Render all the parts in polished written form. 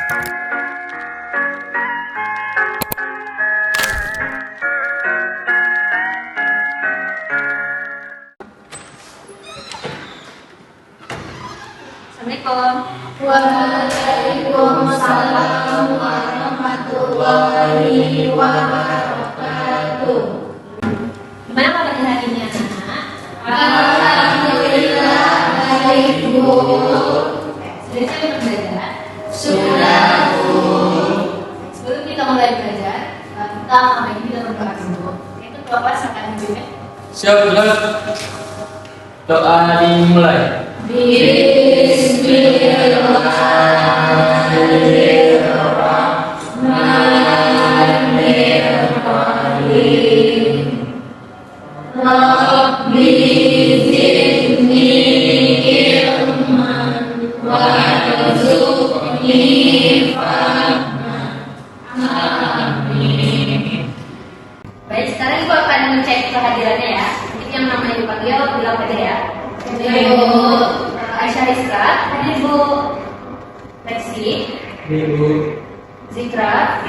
Assalamualaikum. Waalaikumsalam warahmatullahi wabarakatuh. Gimana kabarnya hari ini anak-anak? Alhamdulillah baik Bu. Sudah siap untuk belajar? Sudah Bu. Sebelum kita mulai belajar, kita sama ini kita berdoa dulu. Itu Bapak silakan dulu ya. Siap, benar. Doa dimulai. Bismillahirrahmanirrahim. Rabbi zidni ilman warzuqni fahman. Amin. Baik, sekarang Ibu akan mencek kehadirannya ya. Mungkin yang namanya Ibu panggil, bilang aja ya. Ibu Aisyah Rizka, hadir Bu. Lexi, Ibu. Zikra,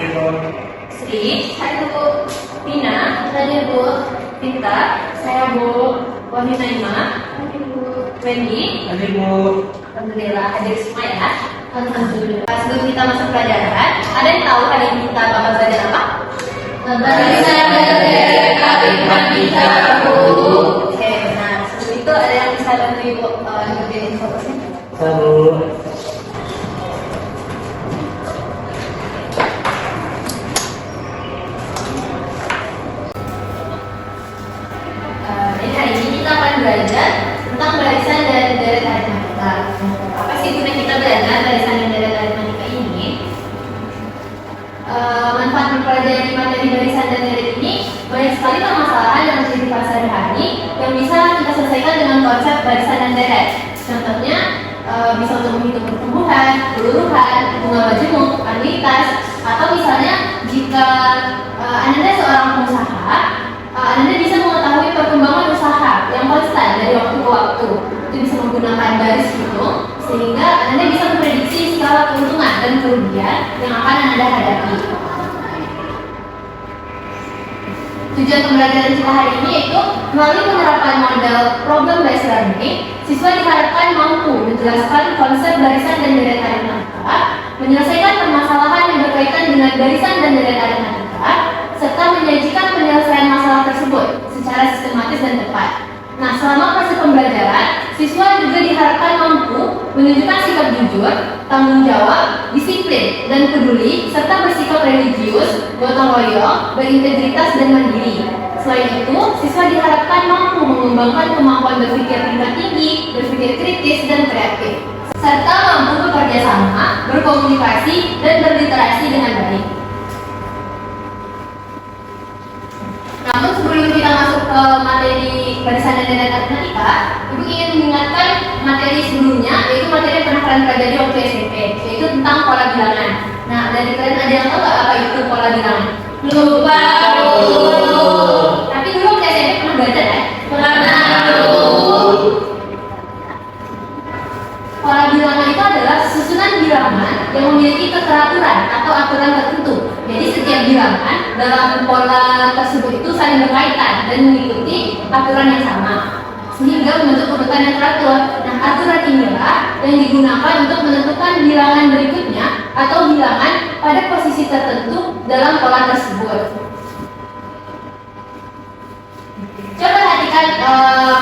Sri, hadir Bu. Tina, hadir Bu. Pinta, saya Bu. Wahyu Naima, hadir Bu. Wendy, Ibu. alhamdulillah hadir semua ya. Alhamdulillah. Sebelum kita masuk pelajaran, ada yang tahu hari ini kita bakal belajar apa? barisan dari kalimat kita Bu. Oke, nah sebelum itu ada yang bisa bantu Ibu ikutin infonya? Satu. Jadi hari ini kita akan belajar tentang barisan dan deret aritmatika. Apa sih guna kita belajar barisan dan deret aritmatika ini? Manfaat mempelajari materi barisan dan deret ini banyak sekali permasalahan dalam kehidupan sehari-hari yang bisa kita selesaikan dengan konsep barisan dan deret. Contohnya bisa untuk menghitung pertumbuhan, keluruhan, bunga majemuk, anuitas, atau misalnya jika Anda seorang pengusaha, Anda bisa mengetahui perkembangan usaha yang konstan dari waktu ke waktu. Itu bisa menggunakan baris hitung sehingga Anda bisa memprediksi skala keuntungan dan kerugian yang akan Anda hadapi. Tujuan pembelajaran kita hari ini yaitu melalui penerapan model problem based learning, siswa diharapkan mampu menjelaskan konsep barisan dan deret aritmatika, menyelesaikan permasalahan yang berkaitan dengan barisan dan deret aritmatika, serta menyajikan penyelesaian masalah tersebut secara sistematis dan tepat. Nah, selama proses pembelajaran, siswa juga diharapkan mampu menunjukkan sikap jujur, tanggung jawab, disiplin, dan peduli, serta bersikap religius, gotong royong, berintegritas, dan mandiri. Selain itu, siswa diharapkan mampu mengembangkan kemampuan berpikir tingkat tinggi, berpikir kritis, dan kreatif, serta mampu bekerja sama, berkomunikasi, dan berliterasi dengan baik. Namun sebelum kita masuk ke materi barisan dan deret aritmatika, Ibu ingin mengingatkan materi sebelumnya, yaitu materi yang pernah kalian pelajari waktu SMP, yaitu tentang pola bilangan. Nah, dari kalian ada yang tahu nggak apa itu pola bilangan? Lupa Bu. Tapi dulu waktu SMP pernah belajar ya? Pernah Bu. Pola bilangan itu adalah susunan bilangan yang memiliki keteraturan atau aturan tertentu. Jadi setiap bilangan dalam pola tersebut itu saling berkaitan dan mengikuti aturan yang sama, sehingga membentuk urutan yang teratur. Nah, aturan inilah yang digunakan untuk menentukan bilangan berikutnya atau bilangan pada posisi tertentu dalam pola tersebut. Coba perhatikan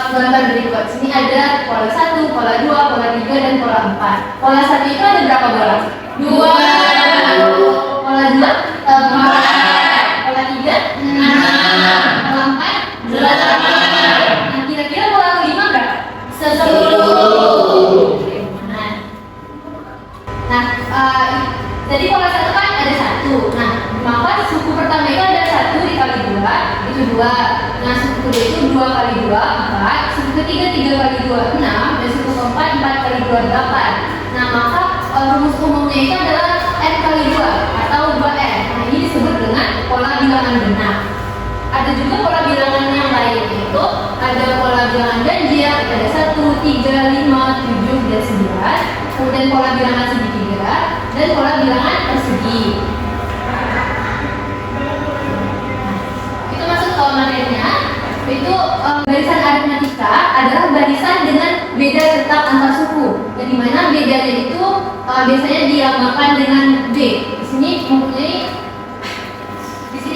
gambar berikut. Sini ada pola 1, pola 2, pola 3, dan pola 4. Pola 1 itu ada berapa bola? 2. Pola 2? 4. Pola 3? 6. Pola 4? 8. Nah, kira-kira pola 5 berapa? 10. Nah, jadi pola 1 kan ada 1. Nah, maka suku pertama itu ada 1 dikali 2, itu 2. Nah, suku kedua itu 2 kali 2, 4. Suku ketiga 3 kali 2, 6. Dan suku keempat 4 kali 2, 8. Nah, maka rumus umumnya itu adalah n kali 2 atau 2n. Nah, ini disebut dengan pola bilangan genap. Ada juga pola bilangan yang lain, yaitu ada pola bilangan ganjil, ada 1, 3, 5, 7, dan 9. Kemudian pola bilangan segitiga dan pola bilangan persegi. Itu masuk ke materinya. Itu barisan aritmatika adalah barisan dengan beda tetap antar suku. Yang dimana bedanya itu biasanya dilambangkan dengan B. Di sini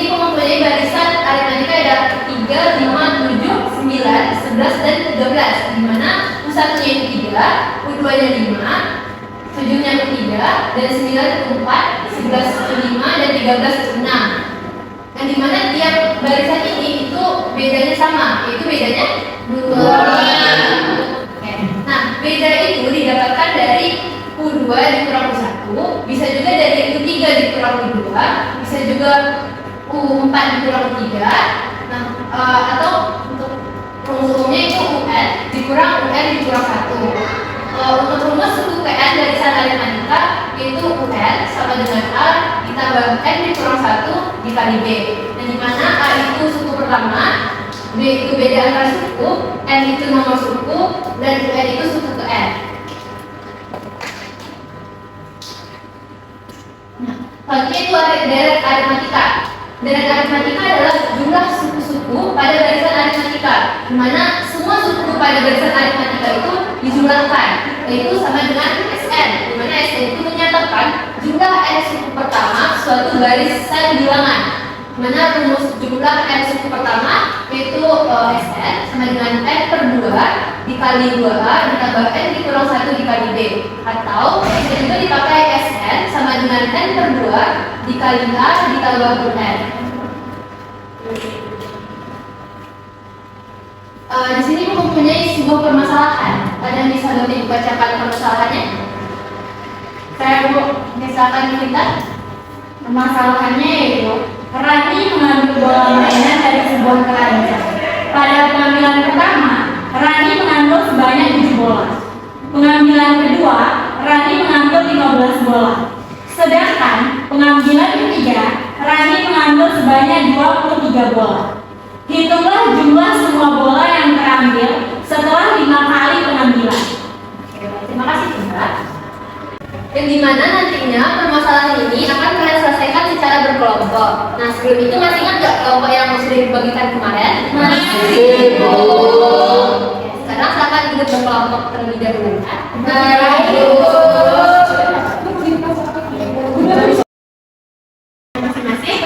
mempunyai barisan aritmatika ada 3, 5, 7, 9, 11 dan 13. Dimana U1-nya itu 3, U2-nya 5, 7-nya itu 3, dan 9 itu 4, 11 itu 5, dan 13 itu 6. Yang dimana tiap barisan ini itu bedanya sama, yaitu bedanya 2. Nah, beda itu didapatkan dari U2 dikurang U1, bisa juga dari U3 dikurang U2, bisa juga U4 dikurang U3. Nah, atau untuk rumus-rumusnya itu UN dikurang UN dikurang 1. Untuk rumus suku PN dari aritmatika itu UN sama dengan A ditambah N dikurang 1 dikali B. Yang dimana A itu suku pertama, B itu beda antar suku, N itu nomor suku, dan UN itu suku ke N. Nah, selanjutnya itu deret aritmatika. Deret aritmatika adalah jumlah suku-suku pada barisan aritmatika, di mana semua suku pada barisan aritmatika itu dijumlahkan, yaitu sama dengan SN, di mana SN itu menyatakan jumlah N suku pertama suatu barisan bilangan. Di mana rumus jumlah N suku pertama yaitu SN sama dengan N per 2 dikali 2A ditambah N dikurang 1 dikali B, atau bisa juga dipakai SN sama dengan N per 2 dikali A ditambah UN. Di sini mempunyai sebuah permasalahan. Ada yang bisa dibacakan permasalahannya? Saya Bu, misalkan kita permasalahannya yaitu Rani mengambil bola mainan dari sebuah keranjang. Pada pengambilan pertama, Rani mengambil sebanyak 7 bola. Pengambilan kedua, Rani mengambil 15 bola. Sedangkan pengambilan ketiga, Rani mengambil sebanyak 23 bola. Hitunglah jumlah semua bola yang terambil setelah 5 kali pengambilan. Terima kasih Mbak. Yang dimana nantinya permasalahan ini akan kalian selesaikan secara berkelompok. Nah, sebelum itu masih ingat nggak kelompok yang sudah dibagikan kemarin? Masih, Bu. Sekarang silakan duduk berkelompok terlebih dahulu. Masing-masing.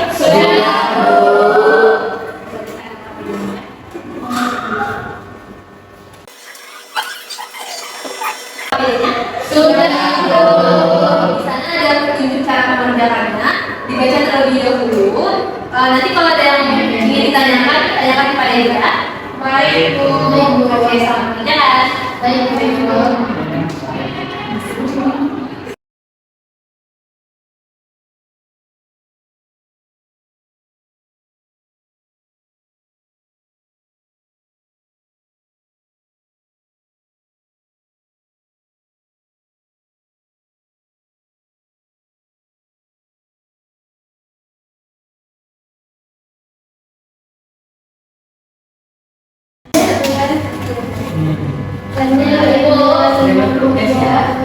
Di sana ada petunjuk cara mengerjakannya, dibaca terlebih dahulu. Nanti kalau ada yang ingin ditanyakan, tanyakan kepada Ira. Baik, Bu. Oke, selamat mengerjakan. Baik, Bu.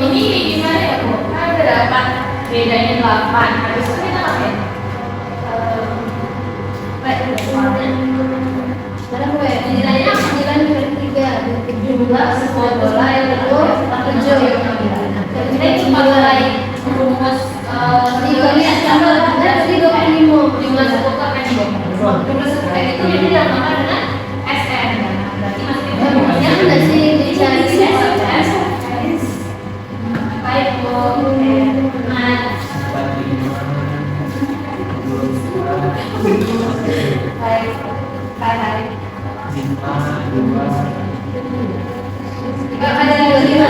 Ini gimana ya Bu? Kan ada 8, bedanya 8. Habis itu kita pakai sekarang gue nilainya 9/3 jumlah semua bola yang betul 7 yang pengambilan. Kita cuma mulai rumus 35 jumlah suku ke N. Jumlah suku N itu jadi dinamakan dengan SN. Berarti masih rumusnya sudah sih dicari SN. Baik Bu. Baik. Baik. Ada yang lima.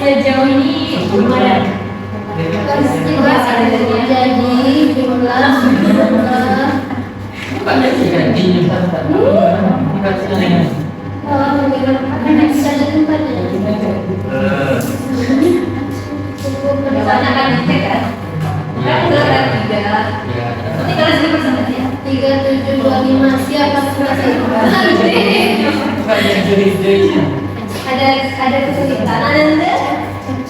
Sejauh ini belum ada. Jadi jumlah misalnya kan dicek kan? Kan udah ada 3. Nanti kalian sini persentasenya. 3, 7, 2, 5. Siapa selesai? Ada kesulitan. Ada.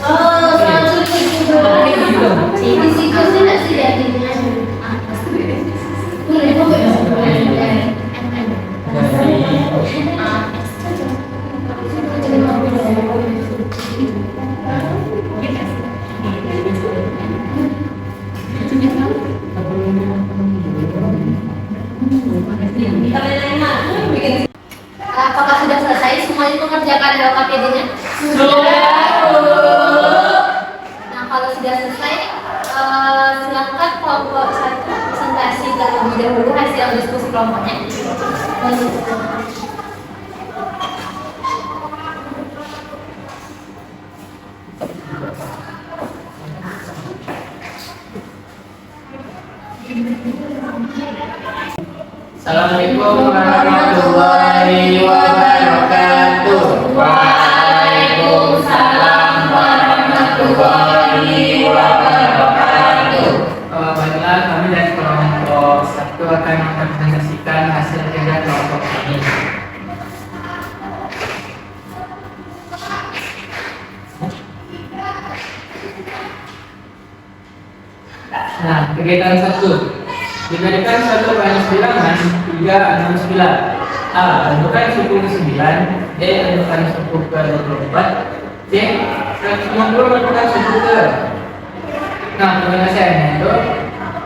Oh, 1, 7, 2, 5. ada KPD-nya? Sudah, Bu. Nah, kalau sudah selesai, silakan kelompok 1 presentasi terlebih dahulu hasil diskusi kelompoknya. Assalamualaikum warahmatullahi wabarakatuh. Waalaikumsalam warahmatullahi wabarakatuh. Baiklah, kami dari kelompok 1 akan mempresentasikan hasil kerja kelompok kami. Nah, kegiatan 1 diberikan suatu banyak bilangan 3, 6, 9. A. Tentukan suku ke-9. B. Tentukan suku ke-24. C. 150 tentukan suku ke. Nah, penyelesaiannya itu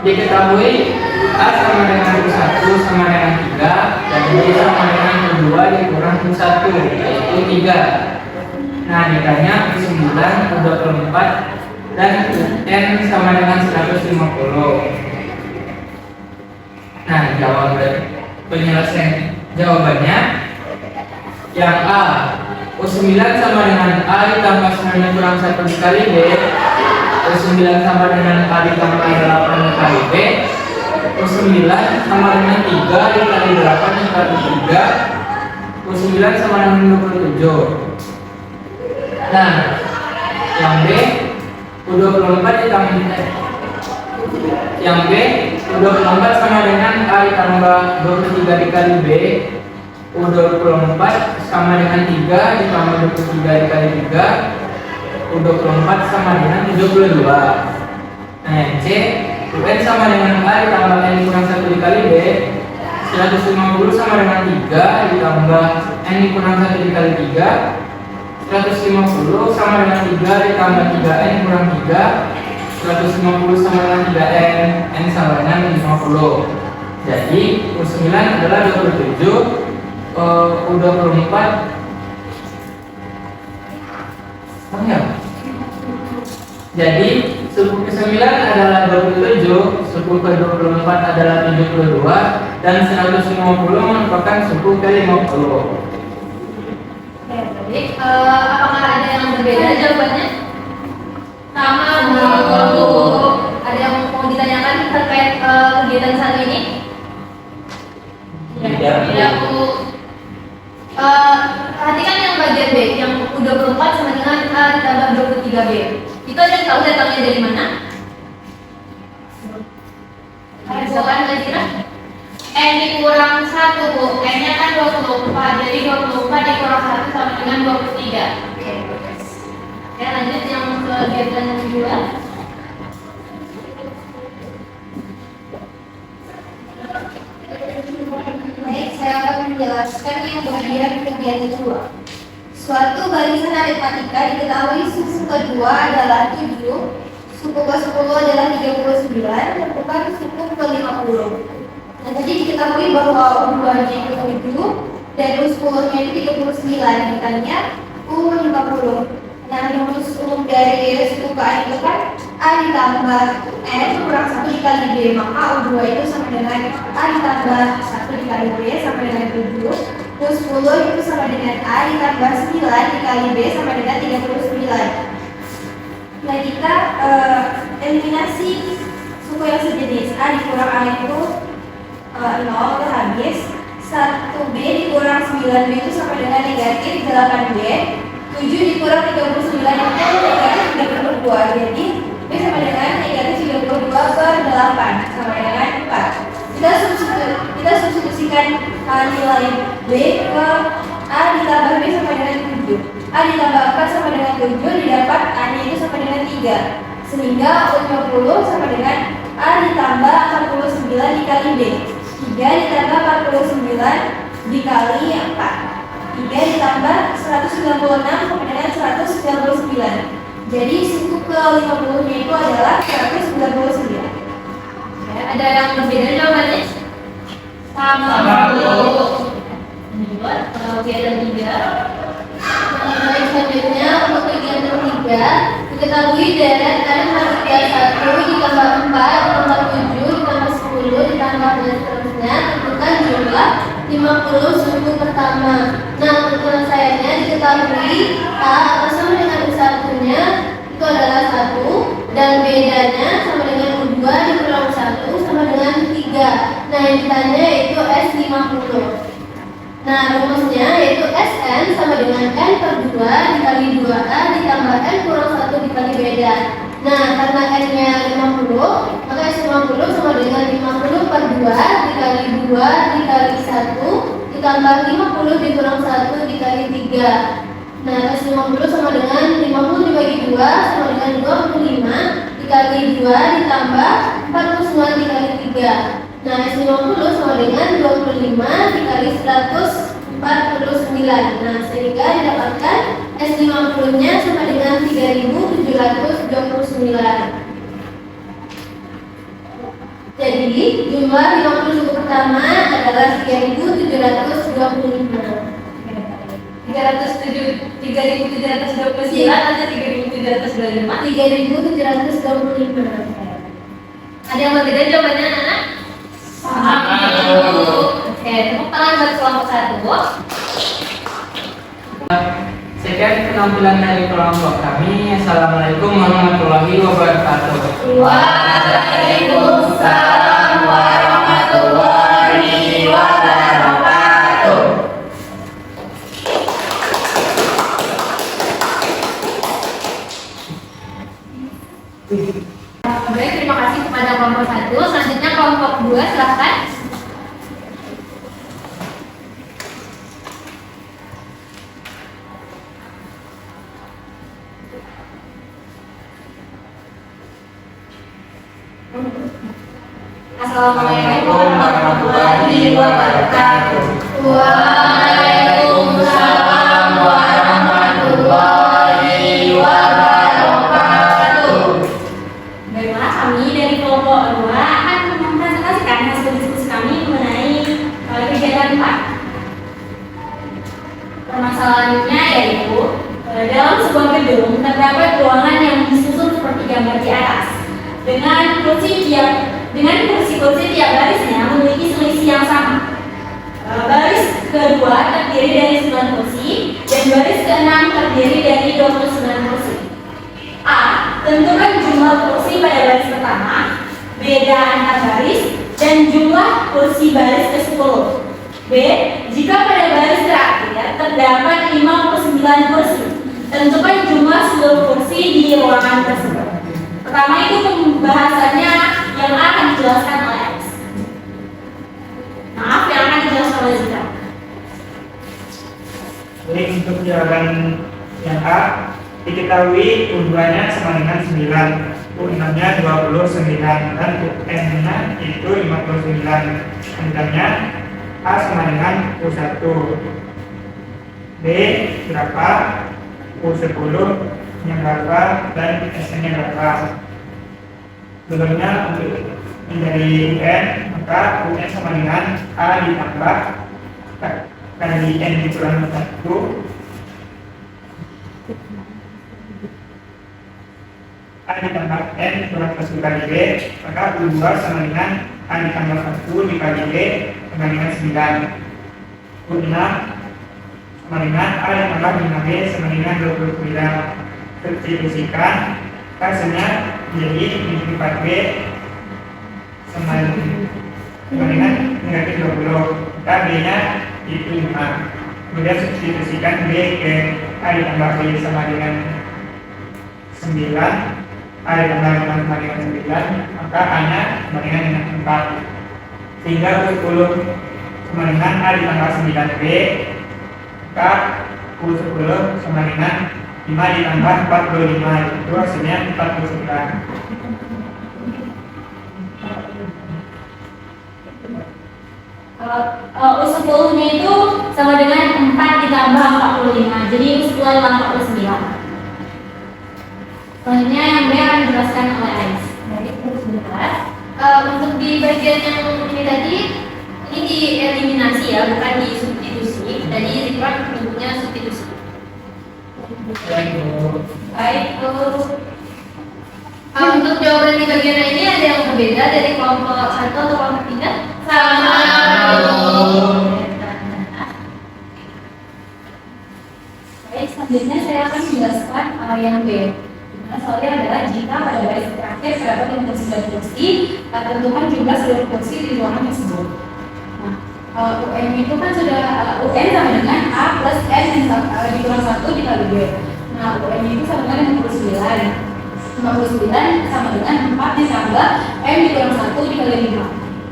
diketahui A sama dengan U1 sama dengan 3 dan B sama dengan U2 dikurang U1 yaitu 3. Nah, ditanya U9, U24 dan UN sama dengan 150. Nah, jawabannya yang A, U9 sama dengan A ditambah 9 kurang 1 dikali B, U9 sama dengan A ditambah 8 dikali B, U9 sama dengan 3 dikali 8 dikali 3, U9 sama dengan 27. Nah, yang B, U24 ditambah yang B, U24 sama dengan A ditambah 23 dikali B, U24 sama dengan 3 ditambah 23 dikali 3, U24 sama dengan 72. Nah, yang C, UN sama dengan A ditambah N kurang 1 dikali B, 150 sama dengan 3 ditambah N kurang 1 dikali 3, 150 sama dengan 3 ditambah 3N kurang 3, 150 sama dengan 3N, N sama dengan 50. Jadi U9 adalah 27, U24 ya. Jadi suku ke-9 adalah 27, suku ke-24 adalah 72 dan 150 merupakan suku ke-50. Jadi, apakah ada yang berbeda jawabannya? Sama, Bu. Ada yang mau ditanyakan terkait kegiatan satu ini? Tidak. Bu. Perhatikan yang bagian B, yang U24 sama dengan A ditambah 23B. Itu ada yang tahu datangnya dari mana? Misalkan Najira? N dikurang 1, Bu. N-nya kan 24, jadi 24 dikurang 1 sama dengan 23. Ya, lanjut yang kegiatan yang kedua. Baik, saya akan menjelaskan yang bagian kegiatan kedua. Suatu barisan aritmatika diketahui suku kedua adalah 7, suku ke-10 adalah 39, tentukan suku ke-50. Nah, tadi diketahui bahwa U2-nya itu 7 dan U10-nya itu 39, ditanya U50. Nah, rumus umum dari suku ke A itu kan A ditambah N kurang 1 dikali B, maka U2 itu sama dengan A ditambah 1 dikali B sama dengan 7, U10 itu sama dengan A ditambah 9 dikali B sama dengan 39. Nah, kita eliminasi suku yang sejenis. A dikurang A itu 0 habis, 1B dikurang 9B itu sama dengan negatif 8B, 7 dikurang 39 itu negatif 32, jadi B sama dengan negatif 32 per 8 sama dengan 4. Kita substitusikan nilai B ke A ditambah B sama dengan 7. A ditambah 4 sama dengan 7 didapat A nya itu sama dengan 3, sehingga U50 sama dengan A ditambah 49 dikali B, 3 ditambah 49 dikali 4, 3 ditambah 196 sama dengan 199. Jadi suku ke-50 nya itu adalah 199. Ya, ada yang berbeda jawabannya? Sama, Bu. Kemudian kegiatan 3. Baik, selanjutnya untuk kegiatan ketiga, diketahui deret matematika 1 ditambah 4 ditambah 7 ditambah 10 ditambah dan seterusnya, tentukan jumlah 50 suku pertama. Nah, untuk penyelesaiannya diketahui A atau sama dengan U1-nya itu adalah 1 dan bedanya sama dengan U2 dikurang 1 sama dengan 3. Nah, yang ditanya yaitu S50. Nah, rumusnya yaitu Sn sama dengan N per 2 dikali 2A ditambah N kurang 1 dikali beda. Nah, karena N-nya 50, maka S50 sama dengan 50 per 2 dikali 2 dikali 1 ditambah 50 dikurang 1 dikali 3. Nah, S50 sama dengan 50 dibagi 2 sama dengan 25 dikali 2 ditambah 49 dikali 3. Nah, S50 sama dengan 25 dikali 149. Nah, sehingga didapatkan S50-nya sama dengan 3729. Jadi, jumlah 50 suku pertama adalah 3725. 3729 atau 3725? 3725. Ada yang berbeda jawabannya, anak? Oke, tepuk tangan buat kelompok 1. Sekian penampilan dari kelompok kami. Assalamualaikum warahmatullahi wabarakatuh. Waalaikumsalam warahmatullahi wabarakatuh. Baik, terima kasih kepada kelompok 1. Selanjutnya kelompok 2, silakan. Assalamualaikum warahmatullahi wabarakatuh. Waalaikumsalam warahmatullahi wabarakatuh. Baiklah, kami dari kelompok 2 akan mempresentasikan hasil diskusi kami mengenai kegiatan 4. Permasalahannya yaitu dalam sebuah gedung terdapat ruangan yang disusun seperti gambar di atas dengan kursi-kursi tiap barisnya memiliki selisih yang sama. Baris kedua terdiri dari 9 kursi dan baris ke-6 terdiri dari 29 kursi. A. Tentukan jumlah kursi pada baris pertama, beda antar baris, dan jumlah kursi baris ke-10. B. Jika pada baris terakhir terdapat 59 kursi, tentukan jumlah seluruh kursi di ruangan tersebut. Pertama itu pembahasannya yang akan dijelaskan oleh Alex. Maaf, yang akan dijelaskan oleh Zita. Baik, untuk jawaban yang A, diketahui U2-nya sama dengan 9, U6-nya 29, dan UN-nya itu 59. Kemudiannya A sama dengan U1. B berapa, U10 nya berapa, dan SN-nya berapa. Sebelumnya untuk dari UN, maka UN sama dengan A ditambah kali N dikurang 1, A ditambah N kurang 1 kali B, maka U2 sama dengan A ditambah 1 dikali B sama dengan 9. U6 sama dengan A ditambah 5B sama dengan 29. Substitusikan, hasilnya menjadi 4B sama dengan negatif 20. Maka B-nya itu 5. Kemudian substitusikan B ke A ditambah B sama dengan 9, A ditambah 5 sama dengan 9, maka A-nya sama dengan 4. Sehingga U10 sama dengan A ditambah 9B, maka U10 sama dengan 5 ditambah 45, itu hasilnya 49. U10-nya itu sama dengan 4 ditambah 45, jadi U10 adalah 49. Selanjutnya yang B akan dijelaskan oleh Alex. Baik, sebentar. Untuk di bagian yang ini tadi, ini dieliminasi ya, bukan disubstitusi. Tadi Zikran bentuknya substitusi. Baik, Untuk jawaban di bagian ini ada yang berbeda dari kelompok 1 atau kelompok 3? sama. Baik, selanjutnya saya akan menjelaskan yang B. Dimana soalnya adalah jika pada baris terakhir terdapat yang kursi kursi, tentukan jumlah seluruh kursi di ruangan tersebut. Nah, UN itu kan sudah UN sama dengan A plus N dikurang 1 dikali B. Nah, UN itu sama dengan 59. 59 sama dengan 4 ditambah M dikurang 1 dikali 5.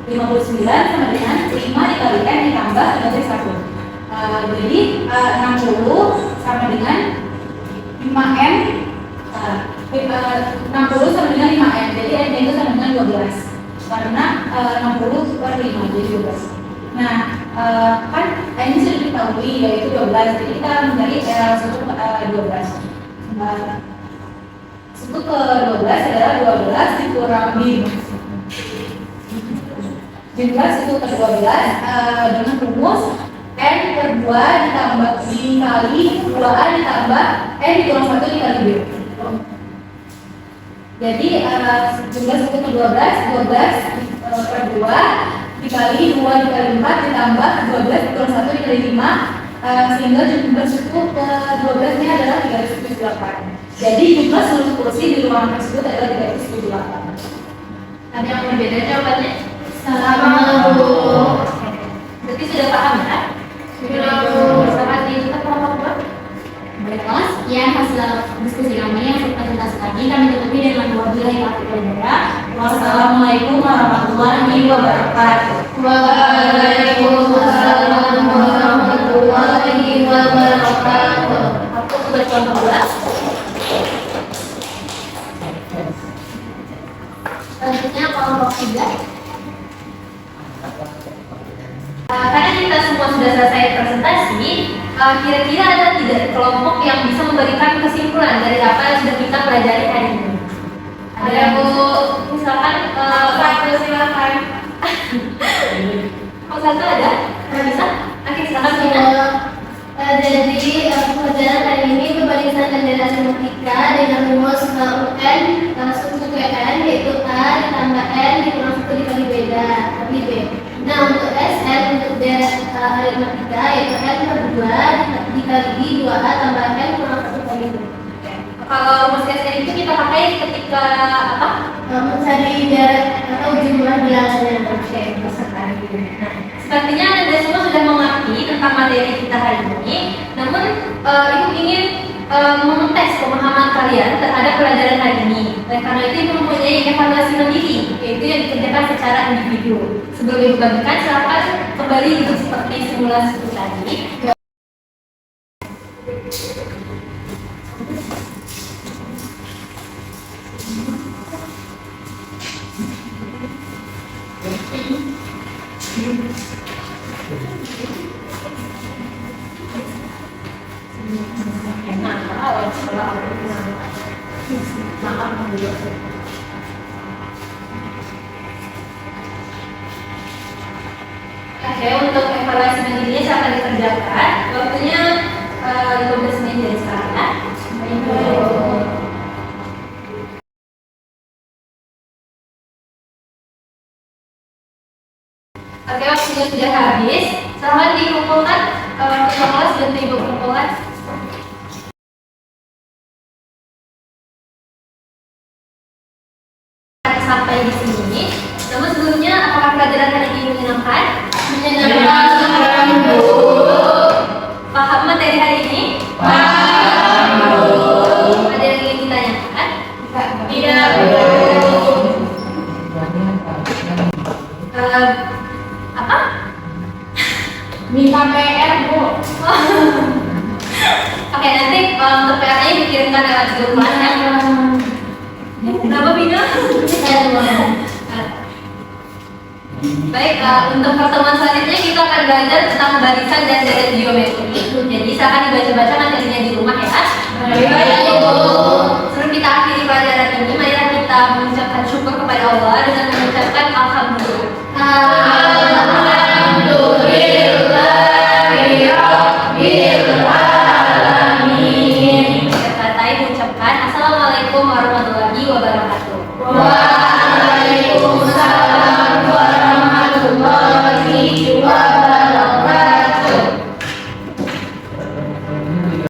59 sama dengan 5 dikali N ditambah dari 1. Jadi 60 sama dengan 5M. 60 sama dengan 5M. Jadi N itu sama dengan 12. Karena 60 per 5 jadi 12. Nah, kan ini sudah diketahui yaitu 12. Jadi kita mencari suku 12. Suku ke 12 adalah 12 dikurangi jumlah suku ke 12 dengan rumus N per 2 ditambah dikali 2A ditambah N dikurang 1 dikali B. Jadi jumlah suku ke 12 per 2 dikali 2 dikali 4 ditambah 12 dikurang 1 dikali 5, sehingga jumlah suku ke 12 nya adalah 378. Jadi jumlah seluruh kursi di ruangan tersebut adalah 378. Ada yang berbeda jawabannya? Sama. Berarti sudah paham ya? Sudah. Sangat di kelompok 2. Baiklah, sekian hasil diskusi kami yang saya presentasikan tadi. Kami tutupi dengan dua bilah yang berbeda. Wassalamualaikum warahmatullahi wabarakatuh. Waalaikumsalam warahmatullahi wabarakatuh. Aku buat kelompok 2. Selanjutnya kelompok 3. Karena kita semua sudah selesai presentasi, kira-kira ada tidak kelompok yang bisa memberikan kesimpulan dari apa yang sudah kita pelajari hari ini? Ada yang misalkan silakan. Kalau satu ada? Bisa? Oke, silakan kita. Jadi pelajaran hari ini perbandingan ganda matematika dengan rumus UN langsung ke N yaitu A ditambah N dikurang 1 dikali beda kali B. Nah untuk SN untuk aritmatika yaitu N per 2 dikali 2A tambah N kurang 1 kali B. Kalau rumus SN itu kita pakai ketika apa? Mencari deret atau jumlah bilangannya. Oke, sekali. Nah, sepertinya Anda semua sudah mengerti tentang materi kita hari ini. Namun, Ibu ingin mengetes pemahaman kalian terhadap pelajaran hari ini. Oleh karena itu, Ibu mempunyai evaluasi mandiri, yaitu yang dikerjakan secara individu. Sebelum Ibu bagikan, silakan kembali duduk seperti simulasi tadi. Oke, untuk evaluasi mandirinya siapa yang dikerjakan? Waktunya 15 menit dari sekarang ya. Oke, waktunya sudah habis. Selamat dikumpulkan ke kelas dan Ibu kumpulkan. Sampai di sini. Namun sebelumnya, apakah pelajaran hari ini menyenangkan? Menyenangkan, Bu. Paham materi hari ini? Paham, Bu. Ada yang ingin ditanyakan? Tidak, Bu. Apa? Minta PR, Bu. Oke, nanti untuk PR-nya dikirimkan lewat grup kelas ya. Kenapa Bina? Baik, untuk pertemuan selanjutnya kita akan belajar tentang barisan dan deret geometri. Jadi silakan dibaca-baca materinya di rumah ya. Baik.